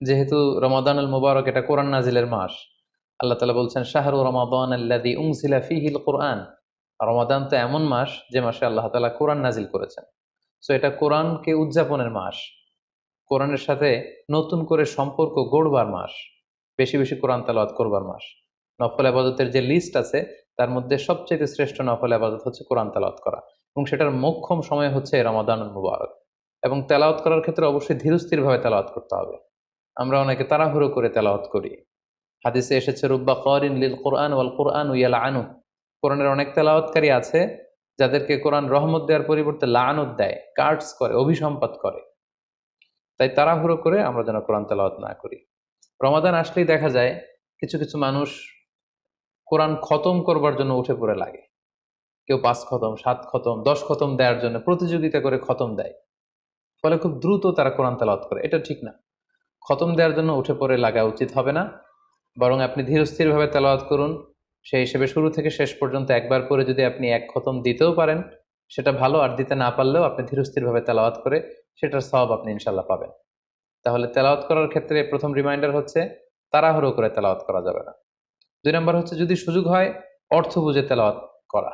যেহেতু রমাদানুল মুবারক এটা কোরআন নাজিলের মাস, আল্লাহ তাআলা বলছেন শাহরু রমাদান আল্লাযী উনজিলা ফীহিল কুরআন। রমাদান তো এমন মাস যে মাসে আল্লাহ তাআলা কোরআন নাজিল করেছেন। সো এটা কোরআনকে উদযাপনের মাস, কোরআনের সাথে নতুন করে সম্পর্ক গড়বার মাস, বেশি বেশি কোরআন তেলাওয়াত করবার মাস। নফল আবাদতের যে লিস্ট আছে তার মধ্যে সবচেয়ে শ্রেষ্ঠ নফল আবাদত হচ্ছে কোরআন তেলাওয়াত করা, এবং সেটার মোক্ষম সময় হচ্ছে রমাদানুল মুবারক। এবং তেলাওয়াত করার ক্ষেত্রে অবশ্যই ধীরস্থির ভাবে তেলাওয়াত করতে হবে। আমরা অনেকে তাড়াহুড়ো করে তেলাওয়াত করি। হাদিসে এসেছে রুব্বা কারিন লিল কোরআন ওয়াল কোরআন ইয়ালআনু। কোরআনের অনেক তেলাওয়াতকারী আছে যাদেরকে কোরআন রহমত দেওয়ার পরিবর্তে লাআনত দেয়, কার্ডস করে, অভিসম্পাত করে। তাই তাড়াহুড়ো করে আমরা যেন কোরআন তেলাওয়াত না করি। রমাদান আসলেই দেখা যায় কিছু কিছু মানুষ কোরআন খতম করবার জন্য উঠে পড়ে লাগে। কেউ ৫ খতম, ৭ খতম, ১০ খতম দেওয়ার জন্য প্রতিযোগিতা করে খতম দেয়। ফলে খুব দ্রুত তারা কোরআন তেলাওয়াত করে। এটা ঠিক না। খতম দেওয়ার জন্য উঠে পড়ে লাগা উচিত হবে না, বরং আপনি ধীরস্থিরভাবে তেলাওয়াত করুন। সেই হিসেবে শুরু থেকে শেষ পর্যন্ত একবার করে যদি আপনি এক খতম দিতেও পারেন সেটা ভালো, আর দিতে না পারলেও আপনি ধীরস্থিরভাবে তেলাওয়াত করে সেটার সওয়াব আপনি ইনশাল্লাহ পাবেন। তাহলে তেলাওয়াত করার ক্ষেত্রে প্রথম রিমাইন্ডার হচ্ছে তাড়াহুড়ো করে তেলাওয়াত করা যাবে না। ২ নম্বর হচ্ছে যদি সুযোগ হয় অর্থ বুঝে তেলাওয়াত করা।